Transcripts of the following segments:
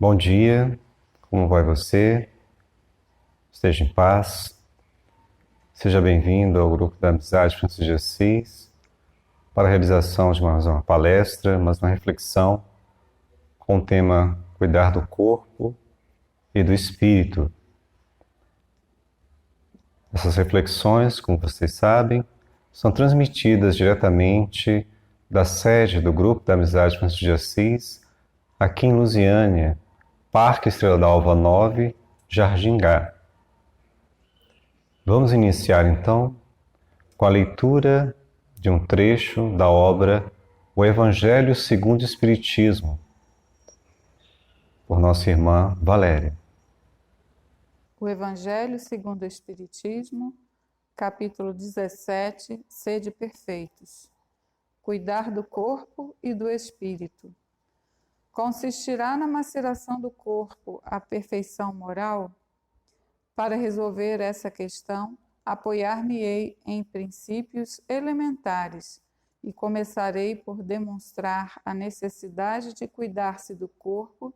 Bom dia, como vai você? Esteja em paz. Seja bem-vindo ao grupo da Amizade Francisco de Assis para a realização de mais uma palestra, mais uma reflexão com o tema Cuidar do Corpo e do Espírito. Essas reflexões, como vocês sabem, são transmitidas diretamente da sede do grupo da Amizade Francisco de Assis, aqui em Lusiânia, Parque Estrela d'Alva 9, Jardim Gá. Vamos iniciar então com a leitura de um trecho da obra O Evangelho segundo o Espiritismo, por nossa irmã Valéria. O Evangelho segundo o Espiritismo, capítulo 17, Sede perfeitos. Cuidar do corpo e do espírito. Consistirá na maceração do corpo a perfeição moral? Para resolver essa questão, apoiar-me-ei em princípios elementares e começarei por demonstrar a necessidade de cuidar-se do corpo,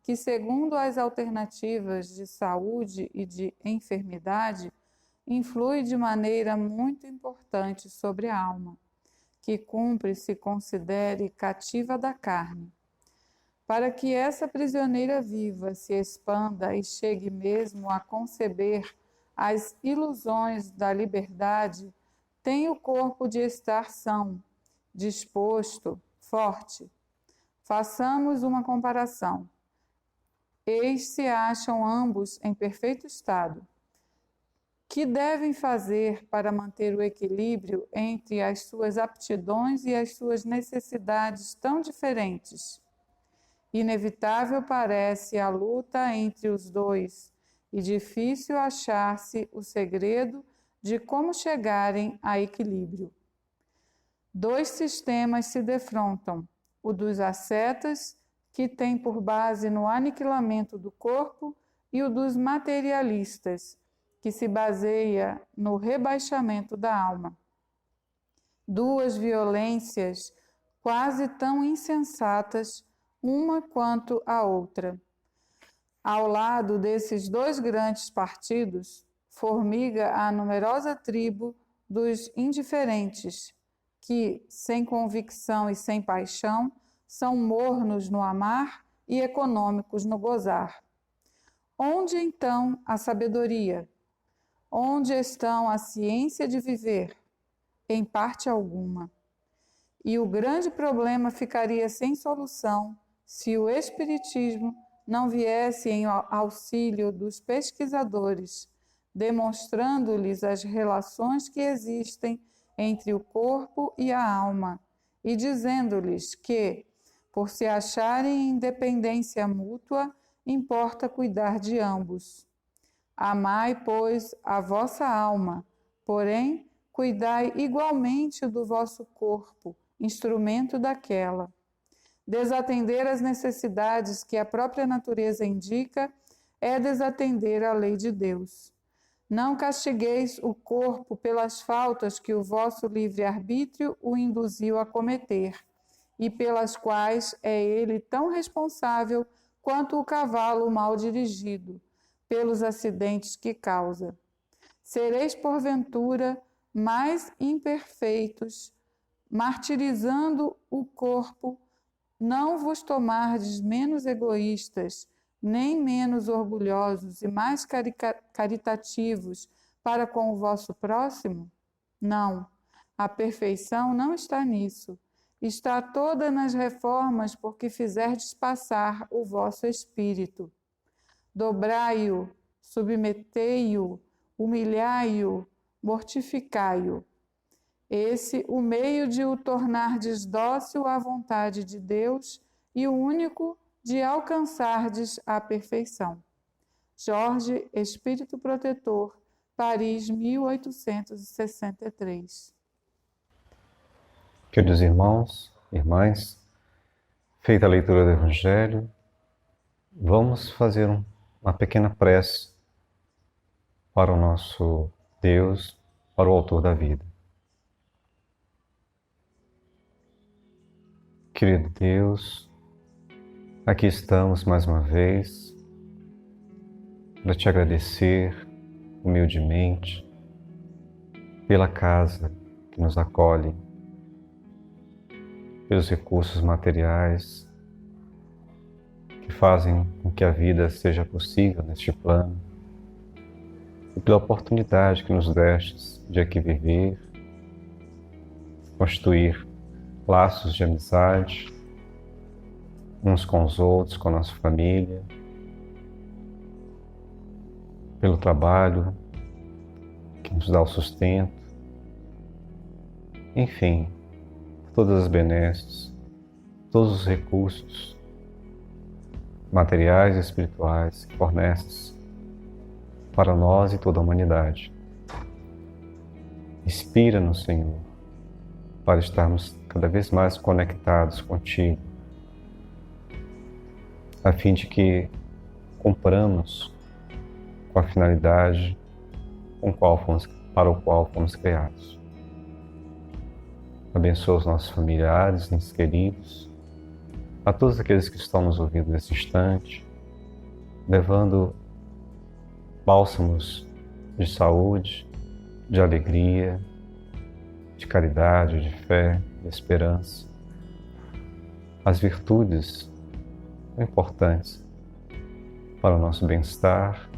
que, segundo as alternativas de saúde e de enfermidade, influi de maneira muito importante sobre a alma, que cumpre se considere cativa da carne. Para que essa prisioneira viva se expanda e chegue mesmo a conceber as ilusões da liberdade, tem o corpo de estar são, disposto, forte. Façamos uma comparação. Eis se acham ambos em perfeito estado. Que devem fazer para manter o equilíbrio entre as suas aptidões e as suas necessidades tão diferentes? Inevitável parece a luta entre os dois e difícil achar-se o segredo de como chegarem a equilíbrio. Dois sistemas se defrontam, o dos ascetas, que tem por base no aniquilamento do corpo, e o dos materialistas, que se baseia no rebaixamento da alma. Duas violências quase tão insensatas, uma quanto a outra. Ao lado desses dois grandes partidos, formiga a numerosa tribo dos indiferentes, que, sem convicção e sem paixão, são mornos no amar e econômicos no gozar. Onde então a sabedoria? Onde estão a ciência de viver? Em parte alguma. E o grande problema ficaria sem solução se o Espiritismo não viesse em auxílio dos pesquisadores, demonstrando-lhes as relações que existem entre o corpo e a alma, e dizendo-lhes que, por se acharem em dependência mútua, importa cuidar de ambos. Amai, pois, a vossa alma, porém, cuidai igualmente do vosso corpo, instrumento daquela. Desatender às necessidades que a própria natureza indica é desatender a lei de Deus. Não castigueis o corpo pelas faltas que o vosso livre-arbítrio o induziu a cometer, e pelas quais é ele tão responsável quanto o cavalo mal dirigido, pelos acidentes que causa. Sereis, porventura, mais imperfeitos, martirizando o corpo, não vos tomardes menos egoístas, nem menos orgulhosos e mais caritativos para com o vosso próximo? Não, a perfeição não está nisso. Está toda nas reformas por que fizerdes passar o vosso espírito. Dobrai-o, submetei-o, humilhai-o, mortificai-o. Esse o meio de o tornardes dócil à vontade de Deus e o único de alcançardes a perfeição. Jorge, Espírito Protetor, Paris, 1863. Queridos irmãos, irmãs, feita a leitura do Evangelho, vamos fazer uma pequena prece para o nosso Deus, para o Autor da vida. Querido Deus, Aqui estamos mais uma vez para te agradecer humildemente pela casa que nos acolhe, pelos recursos materiais que fazem com que a vida seja possível neste plano e pela oportunidade que nos destes de aqui viver, construir laços de amizade uns com os outros, com a nossa família, pelo trabalho que nos dá o sustento, enfim, todas as benesses, todos os recursos materiais e espirituais que forneces para nós e toda a humanidade. Inspira-nos, Senhor, para estarmos cada vez mais conectados contigo, a fim de que cumpramos com a finalidade para o qual fomos criados. Abençoa os nossos familiares, entes queridos, a todos aqueles que estão nos ouvindo nesse instante, levando bálsamos de saúde, de alegria, de caridade, de fé, de esperança, as virtudes importantes para o nosso bem-estar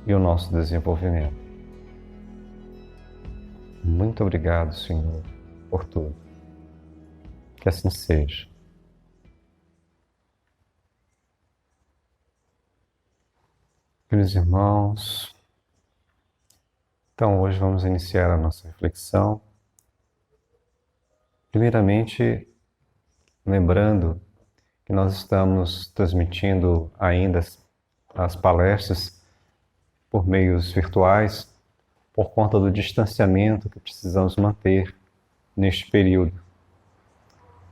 e o nosso desenvolvimento. Muito obrigado, Senhor, por tudo. Que assim seja. Queridos irmãos, então hoje vamos iniciar a nossa reflexão. Primeiramente, lembrando que nós estamos transmitindo ainda as palestras por meios virtuais por conta do distanciamento que precisamos manter neste período.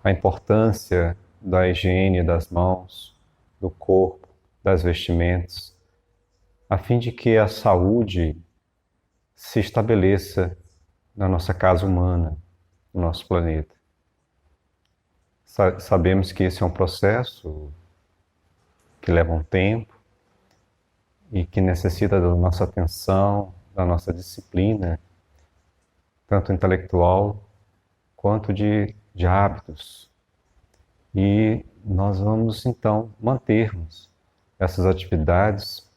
A importância da higiene das mãos, do corpo, das vestimentas, a fim de que a saúde se estabeleça na nossa casa humana, no nosso planeta. Sabemos que esse é um processo que leva um tempo e que necessita da nossa atenção, da nossa disciplina, tanto intelectual quanto de hábitos. E nós vamos então mantermos essas atividades,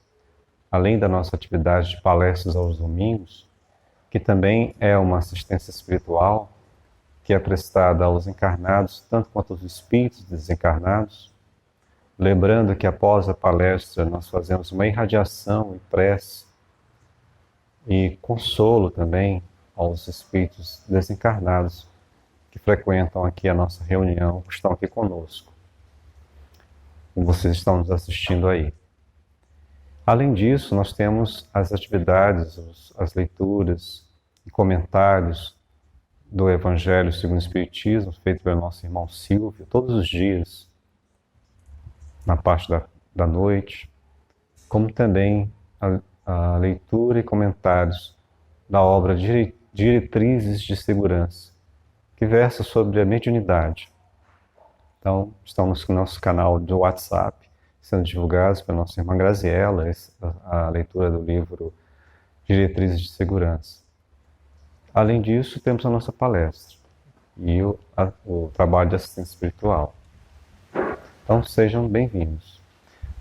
além da nossa atividade de palestras aos domingos, que também é uma assistência espiritual que é prestada aos encarnados, tanto quanto aos espíritos desencarnados. Lembrando que após a palestra nós fazemos uma irradiação e prece e consolo também aos espíritos desencarnados que frequentam aqui a nossa reunião, que estão aqui conosco, como vocês estão nos assistindo aí. Além disso, nós temos as atividades, as leituras e comentários do Evangelho segundo o Espiritismo, feito pelo nosso irmão Silvio, todos os dias, na parte da noite, como também a leitura e comentários da obra Diretrizes de Segurança, que versa sobre a mediunidade. Então, estamos no nosso canal do WhatsApp, sendo divulgados pela nossa irmã Graziella, a leitura do livro Diretrizes de Segurança. Além disso, temos a nossa palestra e o trabalho de assistência espiritual. Então, sejam bem-vindos.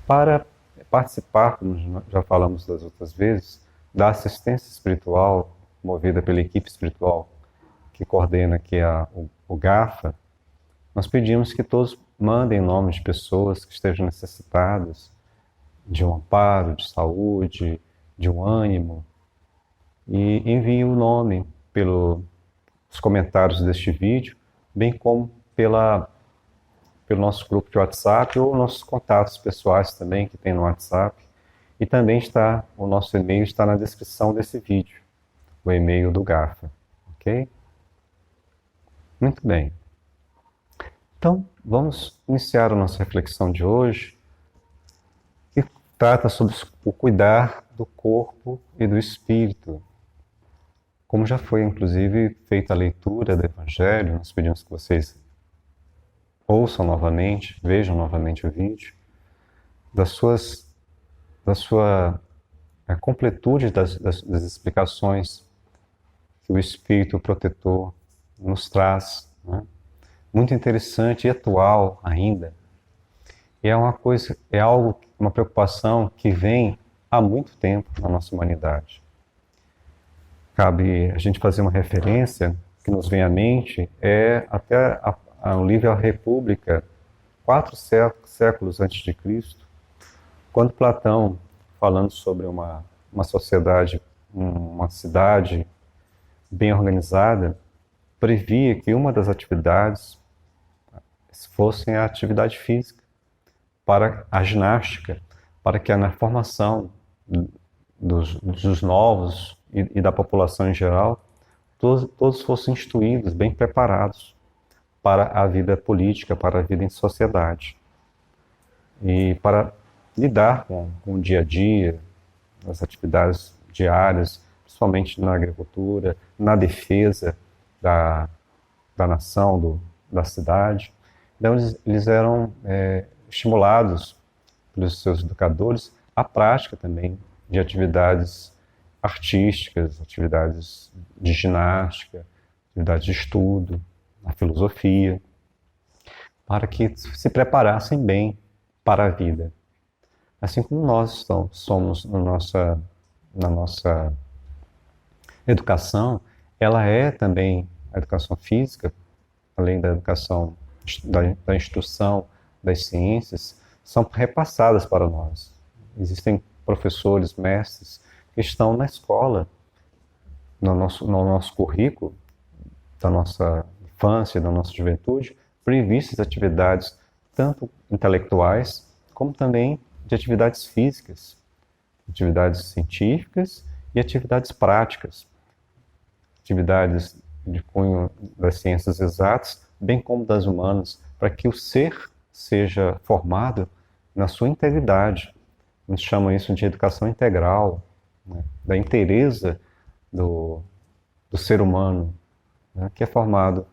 Para participar, como já falamos das outras vezes, da assistência espiritual movida pela equipe espiritual que coordena aqui o GAFA, nós pedimos que todos mandem nomes de pessoas que estejam necessitadas de um amparo, de saúde, de um ânimo, e enviem o nome pelos comentários deste vídeo, bem como pelo nosso grupo de WhatsApp ou nossos contatos pessoais também que tem no WhatsApp. E também o nosso e-mail está na descrição desse vídeo, o e-mail do GAFA, ok? Muito bem. Então, vamos iniciar a nossa reflexão de hoje, que trata sobre o cuidar do corpo e do espírito. Como já foi, inclusive, feita a leitura do Evangelho, nós pedimos que vocês ouçam novamente, vejam novamente o vídeo, da sua a completude das explicações que o Espírito Protetor nos traz, né? Muito interessante e atual ainda. E é uma coisa, é algo, uma preocupação que vem há muito tempo na nossa humanidade. Cabe a gente fazer uma referência que nos vem à mente, até o livro A República, 4 séculos antes de Cristo, quando Platão, falando sobre uma sociedade, uma cidade bem organizada, previa que uma das atividades fosse a atividade física, para a ginástica, para que na formação dos novos e da população em geral, todos fossem instruídos, bem preparados para a vida política, para a vida em sociedade. E para lidar com o dia a dia, as atividades diárias, principalmente na agricultura, na defesa da nação, da cidade. Então eles eram estimulados pelos seus educadores à prática também de atividades artísticas, atividades de ginástica, atividades de estudo, a filosofia, para que se preparassem bem para a vida. Assim como nós somos na nossa educação, ela é também a educação física, além da educação da instrução das ciências, são repassadas para nós. Existem professores, mestres, que estão na escola, no nosso currículo, da nossa infância, da nossa juventude, previstas atividades tanto intelectuais, como também de atividades físicas, atividades científicas e atividades práticas, atividades de cunho das ciências exatas, bem como das humanas, para que o ser seja formado na sua integridade. A gente chama isso de educação integral, né? Da inteireza do ser humano, né? Que é formado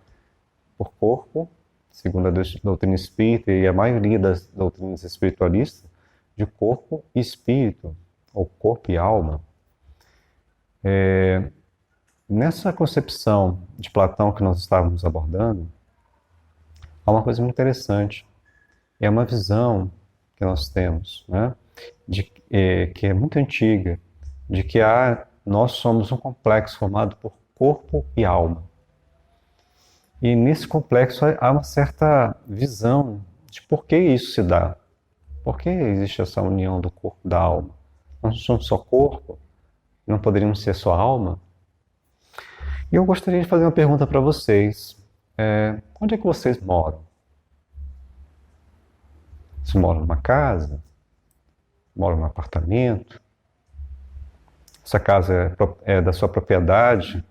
por corpo, segundo a doutrina espírita e a maioria das doutrinas espiritualistas, de corpo e espírito, ou corpo e alma. Nessa concepção de Platão que nós estávamos abordando, há uma coisa muito interessante. É uma visão que nós temos, né, que é muito antiga, de que nós somos um complexo formado por corpo e alma. E nesse complexo há uma certa visão de por que isso se dá. Por que existe essa união do corpo e da alma? Nós não somos só corpo? Não poderíamos ser só alma? E eu gostaria de fazer uma pergunta para vocês. Onde é que vocês moram? Vocês moram numa casa? Moram num apartamento? Essa casa é da sua propriedade?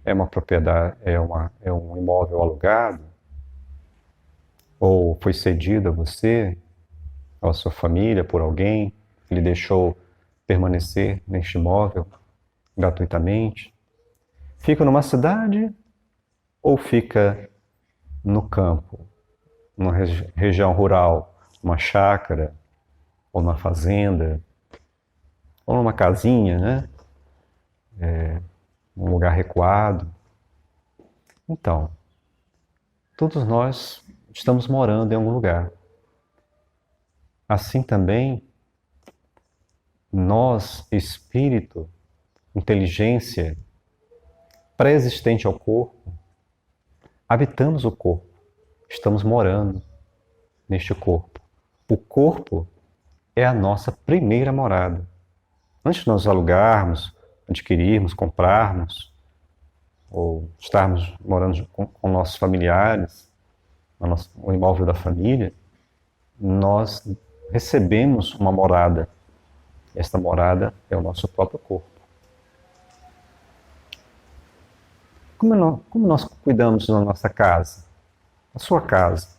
É uma propriedade, é um imóvel alugado? Ou foi cedido a você, ou a sua família, por alguém que lhe deixou permanecer neste imóvel gratuitamente? Fica numa cidade ou fica no campo, numa região rural, numa chácara, ou numa fazenda, ou numa casinha, né? Num lugar recuado? Então, todos nós estamos morando em algum lugar. Assim também, nós, espírito, inteligência, pré-existente ao corpo, habitamos o corpo, estamos morando neste corpo. O corpo é a nossa primeira morada. Antes de nós alugarmos, adquirirmos, comprarmos, ou estarmos morando com nossos familiares, no imóvel da família, nós recebemos uma morada. Esta morada é o nosso próprio corpo. Como nós cuidamos da nossa casa? A sua casa.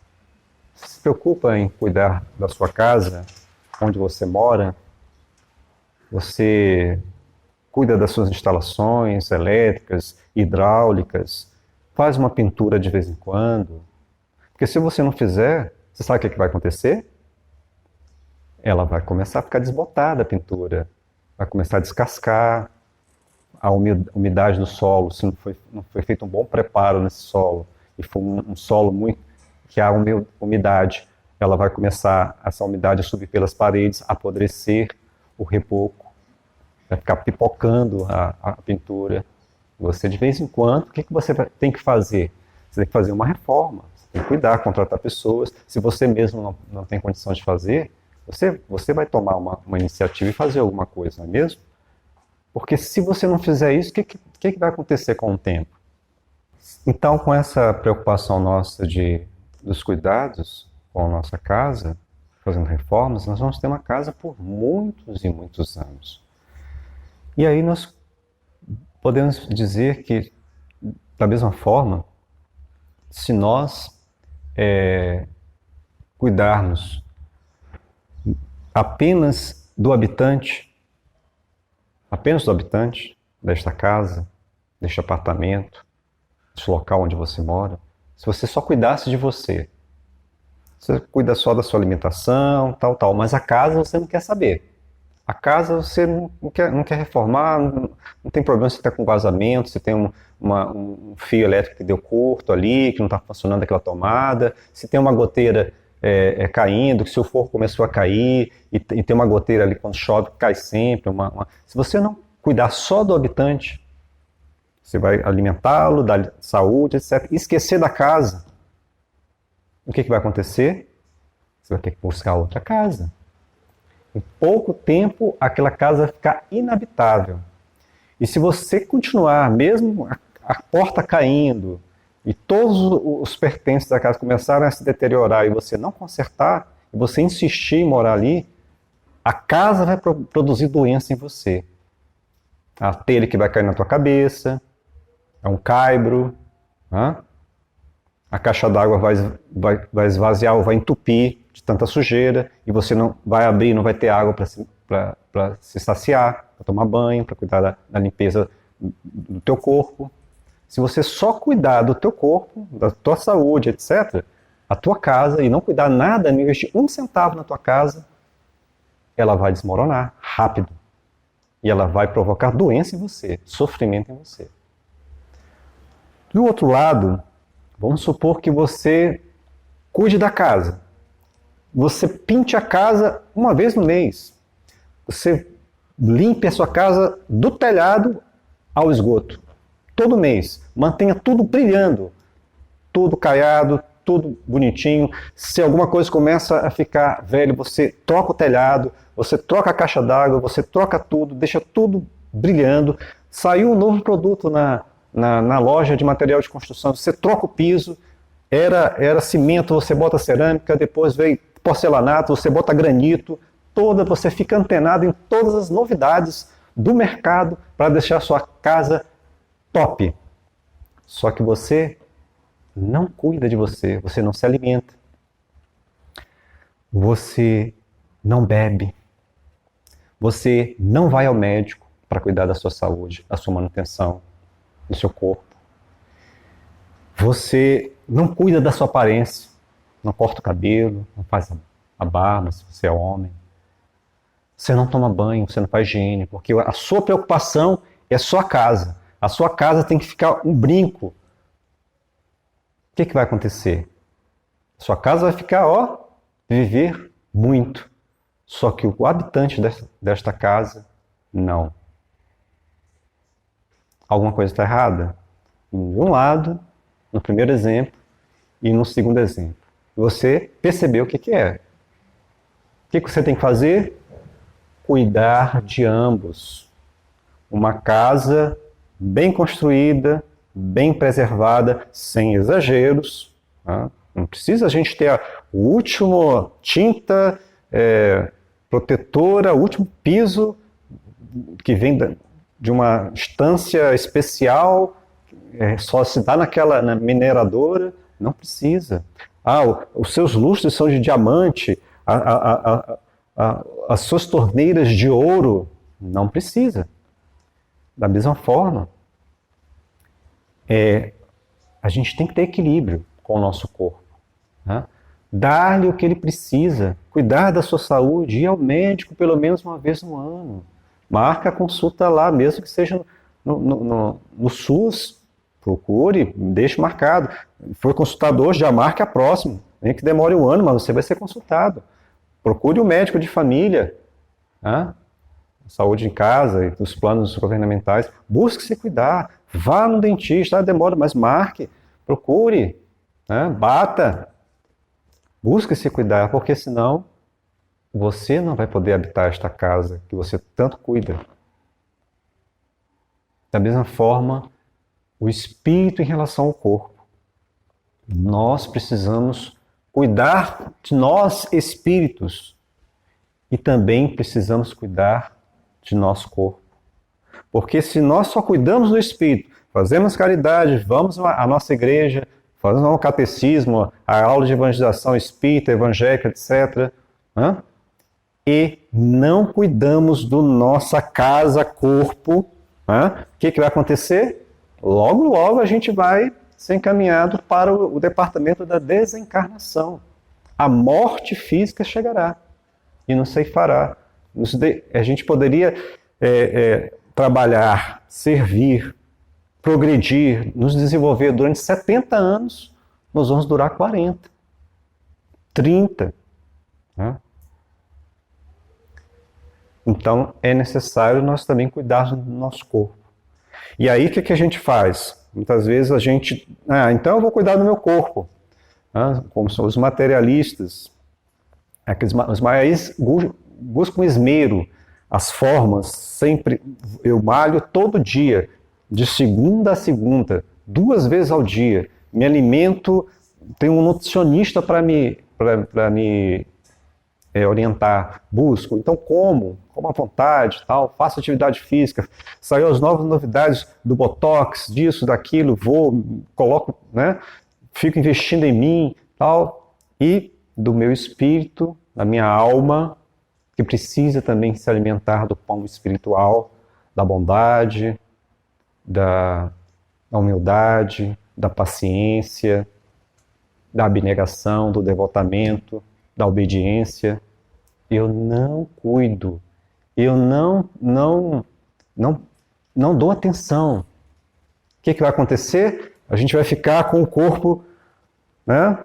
Você se preocupa em cuidar da sua casa, onde você mora? Você cuida das suas instalações elétricas, hidráulicas? Faz uma pintura de vez em quando? Porque se você não fizer, você sabe o que vai acontecer? Ela vai começar a ficar desbotada, a pintura. Vai começar a descascar. A umidade do solo, se não foi feito um bom preparo nesse solo, e for um solo muito que há umidade, ela vai começar, essa umidade a subir pelas paredes, apodrecer o reboco, vai ficar pipocando a pintura. Você, de vez em quando, o que você tem que fazer? Você tem que fazer uma reforma, você tem que cuidar, contratar pessoas. Se você mesmo não tem condição de fazer, você vai tomar uma iniciativa e fazer alguma coisa, não é mesmo? Porque se você não fizer isso, o que vai acontecer com o tempo? Então, com essa preocupação nossa dos cuidados com a nossa casa, fazendo reformas, nós vamos ter uma casa por muitos e muitos anos. E aí nós podemos dizer que, da mesma forma, se nós cuidarmos apenas do habitante desta casa, deste apartamento, deste local onde você mora, se você só cuidasse de você cuida só da sua alimentação, tal, mas a casa você não quer saber. A casa você não quer reformar, não tem problema se está com vazamento, se tem um fio elétrico que deu curto ali, que não está funcionando aquela tomada, se tem uma goteira caindo, que seu forro começou a cair, e tem uma goteira ali quando chove, cai sempre. Se você não cuidar só do habitante, você vai alimentá-lo, dar saúde, etc. E esquecer da casa, o que vai acontecer? Você vai ter que buscar outra casa. Em pouco tempo, aquela casa vai ficar inabitável. E se você continuar, mesmo a porta caindo, e todos os pertences da casa começarem a se deteriorar e você não consertar, e você insistir em morar ali, a casa vai produzir doença em você. A telha que vai cair na tua cabeça, é um caibro, a caixa d'água vai esvaziar ou vai entupir de tanta sujeira, e você não vai abrir, não vai ter água para se saciar, para tomar banho, para cuidar da limpeza do teu corpo. Se você só cuidar do teu corpo, da tua saúde, etc., a tua casa, e não cuidar nada, não investir um centavo na tua casa, ela vai desmoronar rápido. E ela vai provocar doença em você, sofrimento em você. Do outro lado, vamos supor que você cuide da casa. Você pinte a casa uma vez no mês. Você limpe a sua casa do telhado ao esgoto. Todo mês. Mantenha tudo brilhando. Tudo caiado, tudo bonitinho. Se alguma coisa começa a ficar velho, você troca o telhado, você troca a caixa d'água, você troca tudo, deixa tudo brilhando. Saiu um novo produto na loja de material de construção, você troca o piso, era cimento, você bota cerâmica, depois veio porcelanato, você bota granito, você fica antenado em todas as novidades do mercado para deixar a sua casa top. Só que você não cuida de você, você não se alimenta, você não bebe, você não vai ao médico para cuidar da sua saúde, da sua manutenção, do seu corpo. Você não cuida da sua aparência, não corta o cabelo, não faz a barba se você é homem. Você não toma banho, você não faz higiene, porque a sua preocupação é a sua casa. A sua casa tem que ficar um brinco. O que vai acontecer? A sua casa vai ficar, viver muito. Só que o habitante desta casa, não. Alguma coisa está errada? De um lado, no primeiro exemplo, e no segundo exemplo. Você percebeu o que é. O que você tem que fazer? Cuidar de ambos. Uma casa bem construída, bem preservada, sem exageros. Não precisa a gente ter a última tinta protetora, o último piso que vem de uma estância especial, só se dá na mineradora. Não precisa. Os seus lustres são de diamante, as suas torneiras de ouro. Não precisa. Da mesma forma, a gente tem que ter equilíbrio com o nosso corpo. né? Dar-lhe o que ele precisa, cuidar da sua saúde, ir ao médico pelo menos uma vez no ano. Marca a consulta lá, mesmo que seja no SUS, procure, deixe marcado. Foi consultado hoje, já marque a próxima. Nem que demore um ano, mas você vai ser consultado. Procure o médico de família, né? Saúde em casa, e os planos governamentais. Busque se cuidar, vá no dentista, demora, mas marque, procure, né? Bata. Busque se cuidar, porque senão você não vai poder habitar esta casa que você tanto cuida. Da mesma forma, o espírito em relação ao corpo. Nós precisamos cuidar de nós espíritos e também precisamos cuidar de nosso corpo. Porque se nós só cuidamos do espírito, fazemos caridade, vamos à nossa igreja, fazemos um catecismo, a aula de evangelização espírita, evangélica, etc., né? E não cuidamos do nossa casa, corpo, né? O que vai acontecer? Logo, logo a gente vai ser encaminhado para o departamento da desencarnação. A morte física chegará e nos ceifará. A gente poderia trabalhar, servir, progredir, nos desenvolver durante 70 anos, nós vamos durar 40, 30. Né? Então, é necessário nós também cuidarmos do nosso corpo. E aí, o que a gente faz? Muitas vezes a gente... então eu vou cuidar do meu corpo. Como são os materialistas. Os maiores buscam esmero, as formas, sempre. Eu malho todo dia, de segunda a segunda, 2 vezes ao dia. Me alimento, tenho um nutricionista para me orientar, busco. Então como à vontade, tal, faço atividade física, saiu as novas novidades do Botox, disso, daquilo, vou, coloco, né? Fico investindo em mim, tal, e do meu espírito, da minha alma, que precisa também se alimentar do pão espiritual, da bondade, da humildade, da paciência, da abnegação, do devotamento, da obediência. Eu não cuido, eu não dou atenção. O que vai acontecer? A gente vai ficar com o corpo, né,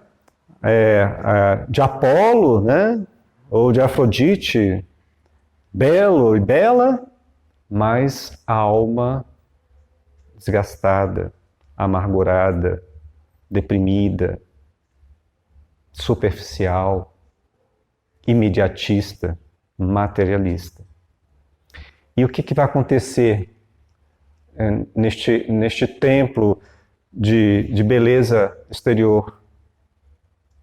de Apolo, né, ou de Afrodite, belo e bela, mas a alma desgastada, amargurada, deprimida, superficial, imediatista, materialista. E o que vai acontecer neste templo de beleza exterior?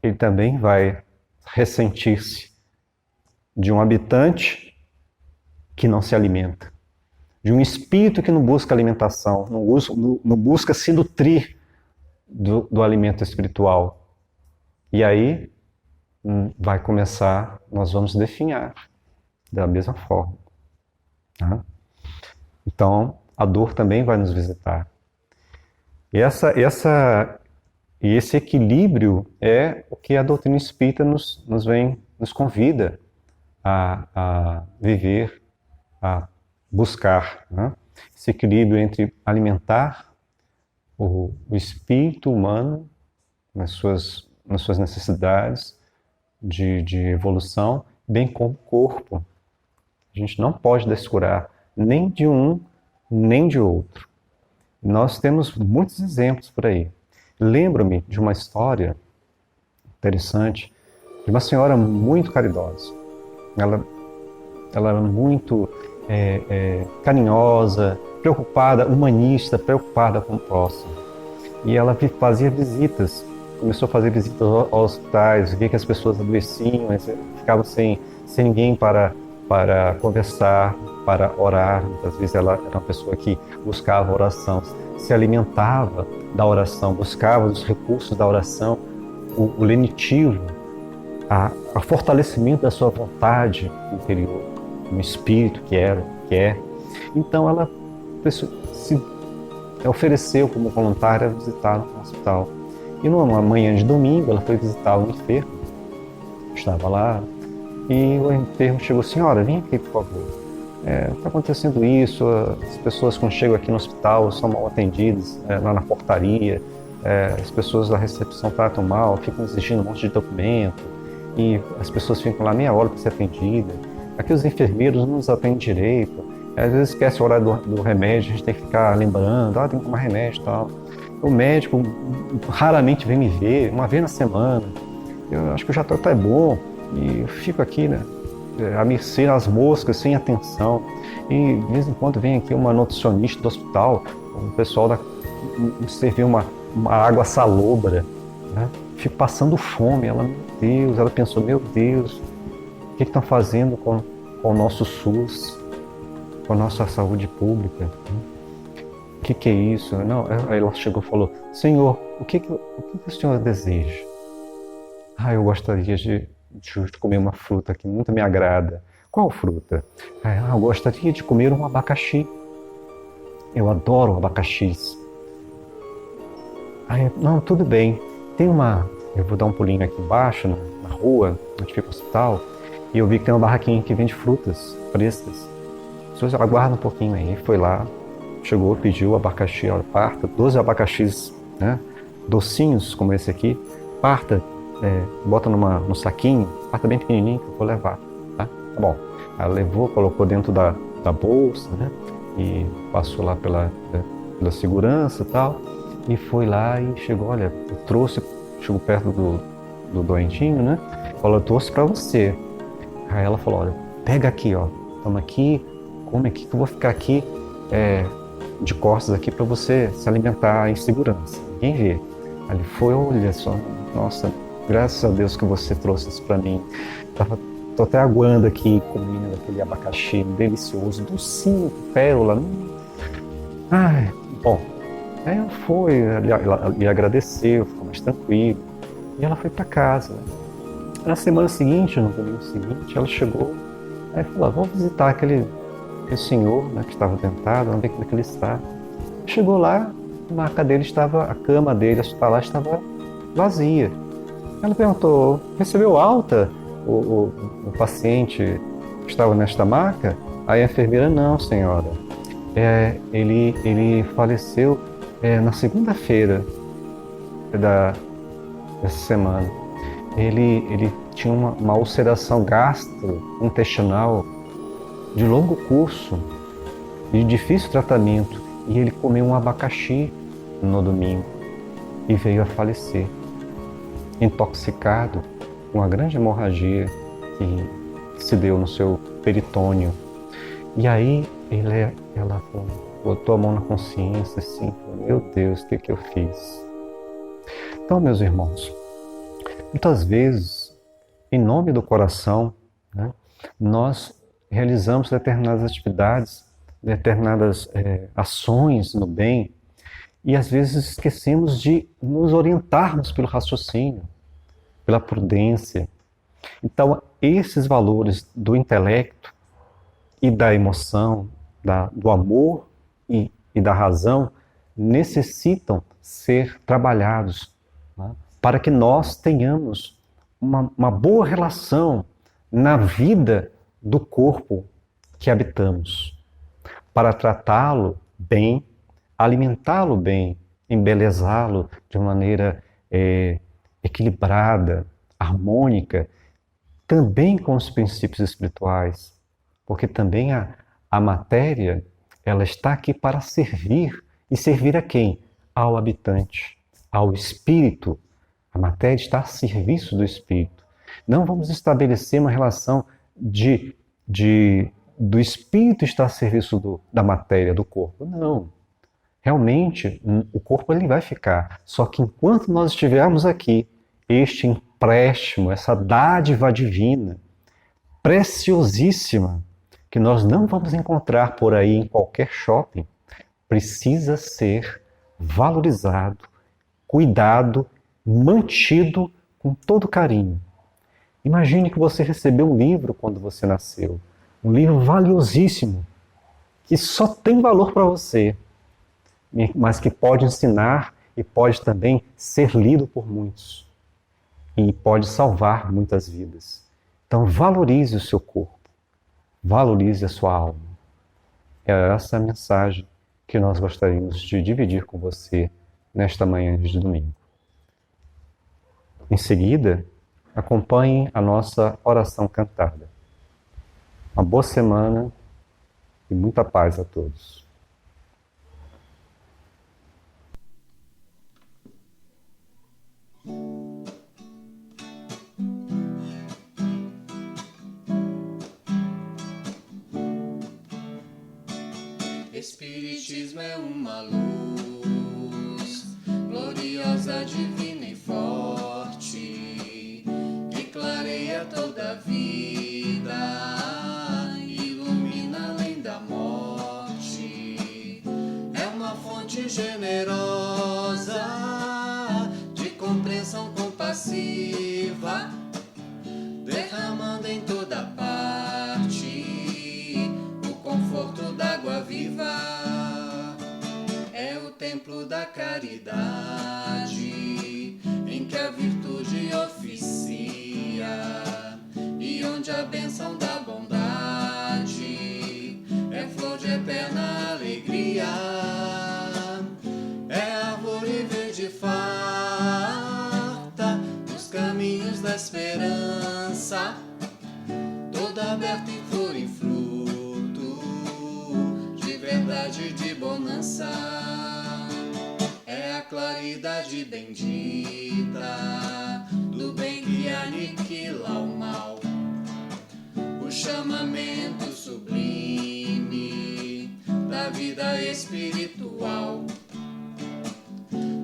Ele também vai ressentir-se de um habitante que não se alimenta, de um espírito que não busca alimentação, não busca se nutrir do alimento espiritual. E aí vai começar, nós vamos definhar da mesma forma. Tá? Então, a dor também vai nos visitar. E esse equilíbrio é o que a doutrina espírita nos convida a viver, a buscar, né? Esse equilíbrio entre alimentar o espírito humano nas suas necessidades de evolução, bem como o corpo. A gente não pode descurar nem de um, nem de outro. Nós temos muitos exemplos por aí. Lembro-me de uma história interessante de uma senhora muito caridosa. Ela era muito carinhosa, preocupada, humanista, preocupada com o próximo. E ela fazia visitas, começou a fazer visitas aos hospitais, via que as pessoas adoeciam, ficavam sem ninguém para conversar, para orar. Muitas vezes ela era uma pessoa que buscava oração, se alimentava da oração, buscava os recursos da oração, o lenitivo, o fortalecimento da sua vontade interior, no espírito que é. Então ela se ofereceu como voluntária a visitar um hospital. E numa manhã de domingo, ela foi visitar um enfermo, estava lá, e o enfermo chegou: senhora, vem aqui, por favor. Está acontecendo isso, as pessoas quando chegam aqui no hospital são mal atendidas, lá na portaria, as pessoas da recepção tratam mal, ficam exigindo um monte de documento, e as pessoas ficam lá meia hora para ser atendida. Aqui os enfermeiros não nos atendem direito, às vezes esquece o horário do remédio, a gente tem que ficar lembrando, tem que tomar remédio e tal. O médico raramente vem me ver, uma vez na semana. Eu acho que o já é bom, e eu fico aqui, né, à mercê das moscas, sem atenção. E de vez em quando vem aqui uma nutricionista do hospital, o pessoal serviu uma água salobra, né? Fico passando fome. Ela, meu Deus, ela pensou: meu Deus, o que estão fazendo com o nosso SUS, com a nossa saúde pública? O que é isso? Não, aí ela chegou e falou: senhor, o que o senhor deseja? Eu gostaria de comer uma fruta que muito me agrada. Qual fruta? Eu gostaria de comer um abacaxi. Eu adoro abacaxis. Não, tudo bem. Eu vou dar um pulinho aqui embaixo, na rua, onde fica o hospital, e eu vi que tem uma barraquinha que vende frutas frescas. Vocês aguardam um pouquinho aí. Foi lá, chegou, pediu abacaxi, parta, 12 abacaxis, né? Docinhos como esse aqui, parta, bota no saquinho, parta bem pequenininho que eu vou levar, tá? Tá bom. Ela levou, colocou dentro da bolsa, né? E passou lá pela segurança e tal, e foi lá e chegou: olha, eu trouxe, chegou perto do doentinho, né? Falou: eu trouxe para você. Aí ela falou: olha, pega aqui, toma aqui, come aqui, que eu vou ficar aqui de costas aqui para você se alimentar em segurança, ninguém vê. Aí ele foi: olha só, nossa, graças a Deus que você trouxe isso para mim. Tô até aguando aqui, comendo aquele abacaxi delicioso, docinho, pérola. Bom, aí ela foi, e agradeceu, ficou mais tranquilo, e ela foi para casa. Na semana seguinte, no domingo seguinte, ela chegou, aí falou: vou visitar aquele senhor, né, que estava tentado, vamos ver como é que ele está. Chegou lá, a maca dele estava, a cama dele, a hospitalar estava vazia. Ela perguntou: recebeu alta o paciente que estava nesta maca? Aí a enfermeira: não, senhora, ele faleceu na segunda-feira dessa semana. Ele tinha uma ulceração gastrointestinal de longo curso, de difícil tratamento, e ele comeu um abacaxi no domingo e veio a falecer, intoxicado, com uma grande hemorragia que se deu no seu peritônio. E aí ela botou a mão na consciência, assim: meu Deus, o que eu fiz? Então, meus irmãos, muitas vezes, em nome do coração, né, nós realizamos determinadas atividades, determinadas ações no bem, e às vezes esquecemos de nos orientarmos pelo raciocínio, pela prudência. Então, esses valores do intelecto e da emoção, do amor e da razão necessitam ser trabalhados, né, para que nós tenhamos uma boa relação na vida do corpo que habitamos, para tratá-lo bem, alimentá-lo bem, embelezá-lo de maneira equilibrada, harmônica, também com os princípios espirituais, porque também a matéria, ela está aqui para servir, e servir a quem? Ao habitante, ao espírito. A matéria está a serviço do espírito. Não vamos estabelecer uma relação do espírito estar a serviço da matéria, do corpo. Não. Realmente, o corpo ele vai ficar. Só que enquanto nós estivermos aqui, este empréstimo, essa dádiva divina, preciosíssima, que nós não vamos encontrar por aí em qualquer shopping, precisa ser valorizado, cuidado, mantido com todo carinho. Imagine que você recebeu um livro quando você nasceu, um livro valiosíssimo, que só tem valor para você, mas que pode ensinar e pode também ser lido por muitos e pode salvar muitas vidas. Então valorize o seu corpo, valorize a sua alma. É essa a mensagem que nós gostaríamos de dividir com você nesta manhã de domingo. Em seguida, acompanhe a nossa oração cantada. Uma boa semana e muita paz a todos. Espiritismo é uma luz gloriosa, divina e forte, que clareia toda a vida, ilumina além da morte. É uma fonte generosa de compreensão compassiva, derramando em toda parte o conforto da água viva. É o templo da caridade, em que a virtude oficia, e onde a bênção da bondade é flor de eterna alegria. É árvore verde farta nos caminhos da esperança, toda aberta em flor e fruto, de verdade e de bonança. É a claridade bendita do bem que aniquila o mal, o chamamento sublime da vida espiritual.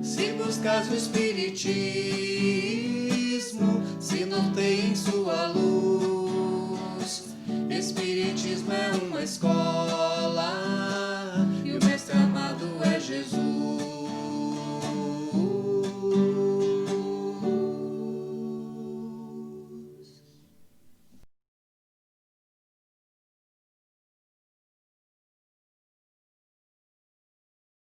Se buscas o espiritismo, se norteia em sua luz. Espiritismo é uma escola